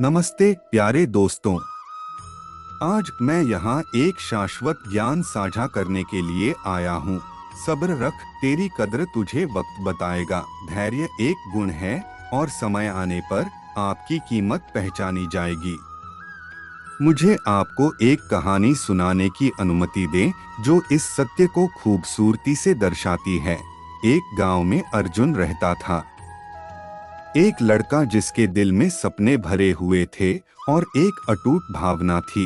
नमस्ते प्यारे दोस्तों। आज मैं यहाँ एक शाश्वत ज्ञान साझा करने के लिए आया हूँ। सब्र रख, तेरी कद्र तुझे वक्त बताएगा। धैर्य एक गुण है और समय आने पर आपकी कीमत पहचानी जाएगी। मुझे आपको एक कहानी सुनाने की अनुमति दें जो इस सत्य को खूबसूरती से दर्शाती है। एक गांव में अर्जुन रहता था। एक लड़का जिसके दिल में सपने भरे हुए थे और एक अटूट भावना थी।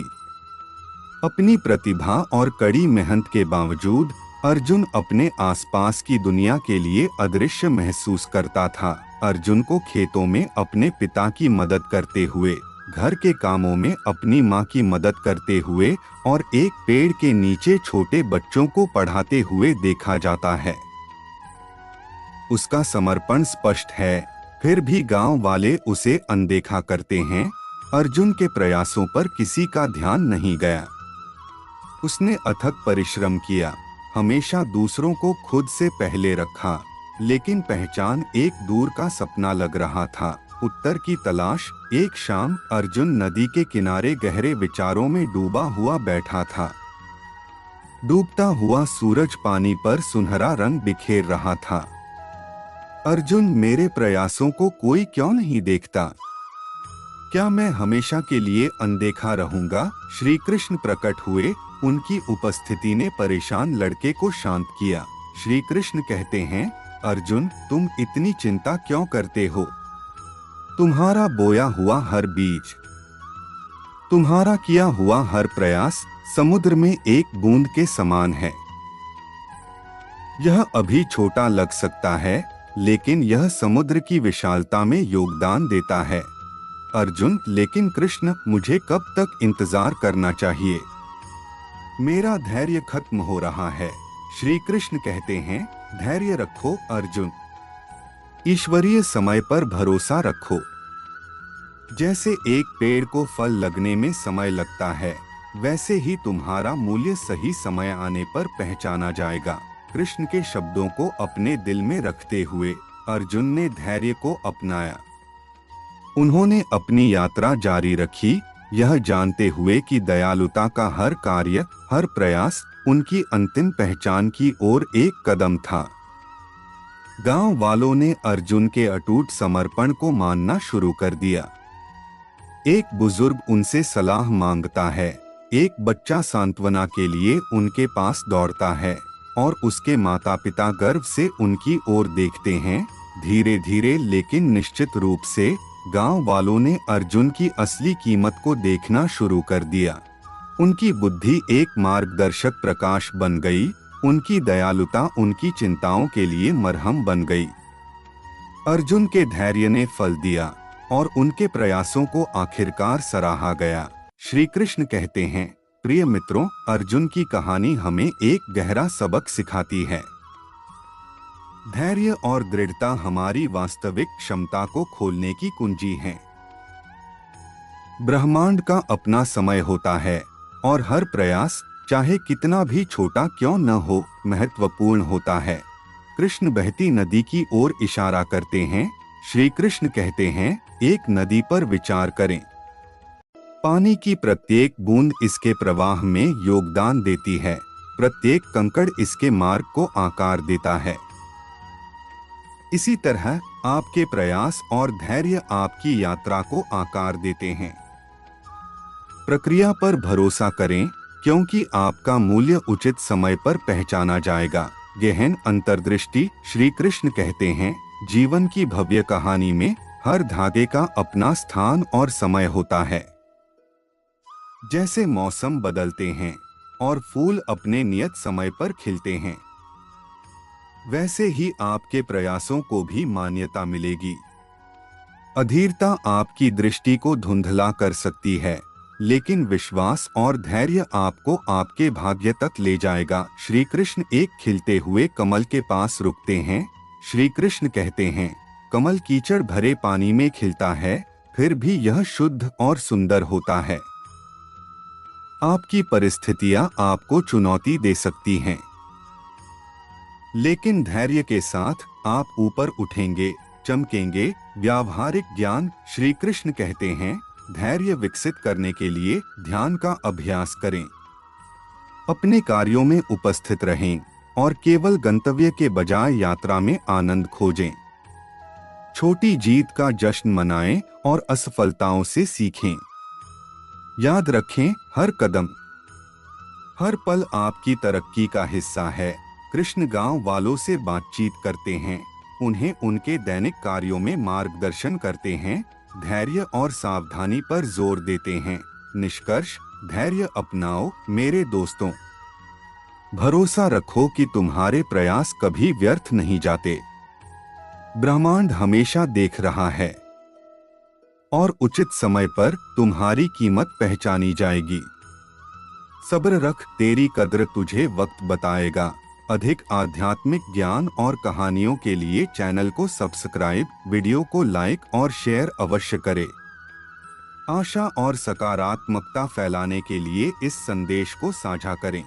अपनी प्रतिभा और कड़ी मेहनत के बावजूद अर्जुन अपने आसपास की दुनिया के लिए अदृश्य महसूस करता था। अर्जुन को खेतों में अपने पिता की मदद करते हुए, घर के कामों में अपनी माँ की मदद करते हुए और एक पेड़ के नीचे छोटे बच्चों को पढ़ाते हुए देखा जाता है। उसका समर्पण स्पष्ट है, फिर भी गांव वाले उसे अनदेखा करते हैं। अर्जुन के प्रयासों पर किसी का ध्यान नहीं गया। उसने अथक परिश्रम किया, हमेशा दूसरों को खुद से पहले रखा, लेकिन पहचान एक दूर का सपना लग रहा था। उत्तर की तलाश। एक शाम अर्जुन नदी के किनारे गहरे विचारों में डूबा हुआ बैठा था। डूबता हुआ सूरज पानी पर सुनहरा रंग बिखेर रहा था। अर्जुन, मेरे प्रयासों को कोई क्यों नहीं देखता? क्या मैं हमेशा के लिए अनदेखा रहूंगा? श्री कृष्ण प्रकट हुए। उनकी उपस्थिति ने परेशान लड़के को शांत किया। श्री कृष्ण कहते हैं, अर्जुन, तुम इतनी चिंता क्यों करते हो? तुम्हारा बोया हुआ हर बीज, तुम्हारा किया हुआ हर प्रयास समुद्र में एक बूंद के समान है। यह अभी छोटा लग सकता है, लेकिन यह समुद्र की विशालता में योगदान देता है। अर्जुन, लेकिन कृष्ण, मुझे कब तक इंतजार करना चाहिए? मेरा धैर्य खत्म हो रहा है। श्री कृष्ण कहते हैं, धैर्य रखो अर्जुन, ईश्वरीय समय पर भरोसा रखो। जैसे एक पेड़ को फल लगने में समय लगता है, वैसे ही तुम्हारा मूल्य सही समय आने पर पहचाना जाएगा। कृष्ण के शब्दों को अपने दिल में रखते हुए अर्जुन ने धैर्य को अपनाया। उन्होंने अपनी यात्रा जारी रखी, यह जानते हुए कि दयालुता का हर कार्य, हर प्रयास उनकी अंतिम पहचान की ओर एक कदम था। गांव वालों ने अर्जुन के अटूट समर्पण को मानना शुरू कर दिया। एक बुजुर्ग उनसे सलाह मांगता है, एक बच्चा सांत्वना के लिए उनके पास दौड़ता है और उसके माता पिता गर्व से उनकी ओर देखते हैं। धीरे धीरे लेकिन निश्चित रूप से गांव वालों ने अर्जुन की असली कीमत को देखना शुरू कर दिया। उनकी बुद्धि एक मार्गदर्शक प्रकाश बन गई, उनकी दयालुता उनकी चिंताओं के लिए मरहम बन गई। अर्जुन के धैर्य ने फल दिया और उनके प्रयासों को आखिरकार सराहा गया। श्री कृष्ण कहते हैं, प्रिय मित्रों, अर्जुन की कहानी हमें एक गहरा सबक सिखाती है। धैर्य और दृढ़ता हमारी वास्तविक क्षमता को खोलने की कुंजी है। ब्रह्मांड का अपना समय होता है और हर प्रयास, चाहे कितना भी छोटा क्यों न हो, महत्वपूर्ण होता है। कृष्ण बहती नदी की ओर इशारा करते हैं। श्री कृष्ण कहते हैं, एक नदी पर विचार करें। पानी की प्रत्येक बूंद इसके प्रवाह में योगदान देती है, प्रत्येक कंकड़ इसके मार्ग को आकार देता है। इसी तरह आपके प्रयास और धैर्य आपकी यात्रा को आकार देते हैं। प्रक्रिया पर भरोसा करें, क्योंकि आपका मूल्य उचित समय पर पहचाना जाएगा। गहन अंतर्दृष्टि। श्री कृष्ण कहते हैं, जीवन की भव्य कहानी में हर धागे का अपना स्थान और समय होता है। जैसे मौसम बदलते हैं और फूल अपने नियत समय पर खिलते हैं, वैसे ही आपके प्रयासों को भी मान्यता मिलेगी। अधीरता आपकी दृष्टि को धुंधला कर सकती है, लेकिन विश्वास और धैर्य आपको आपके भाग्य तक ले जाएगा। श्री कृष्ण एक खिलते हुए कमल के पास रुकते हैं। श्री कृष्ण कहते हैं, कमल कीचड़ भरे पानी में खिलता है, फिर भी यह शुद्ध और सुंदर होता है। आपकी परिस्थितियां आपको चुनौती दे सकती हैं, लेकिन धैर्य के साथ आप ऊपर उठेंगे, चमकेंगे। व्यावहारिक ज्ञान। श्री कृष्ण कहते हैं, धैर्य विकसित करने के लिए ध्यान का अभ्यास करें। अपने कार्यों में उपस्थित रहें और केवल गंतव्य के बजाय यात्रा में आनंद खोजें। छोटी जीत का जश्न मनाएं और असफलताओं से सीखें। याद रखें, हर कदम, हर पल आपकी तरक्की का हिस्सा है। कृष्ण गांव वालों से बातचीत करते हैं, उन्हें उनके दैनिक कार्यों में मार्गदर्शन करते हैं, धैर्य और सावधानी पर जोर देते हैं। निष्कर्ष, धैर्य अपनाओ मेरे दोस्तों। भरोसा रखो कि तुम्हारे प्रयास कभी व्यर्थ नहीं जाते। ब्रह्मांड हमेशा देख रहा है और उचित समय पर तुम्हारी कीमत पहचानी जाएगी। सब्र रख, तेरी कद्र तुझे वक्त बताएगा। अधिक आध्यात्मिक ज्ञान और कहानियों के लिए चैनल को सब्सक्राइब, वीडियो को लाइक और शेयर अवश्य करें। आशा और सकारात्मकता फैलाने के लिए इस संदेश को साझा करें।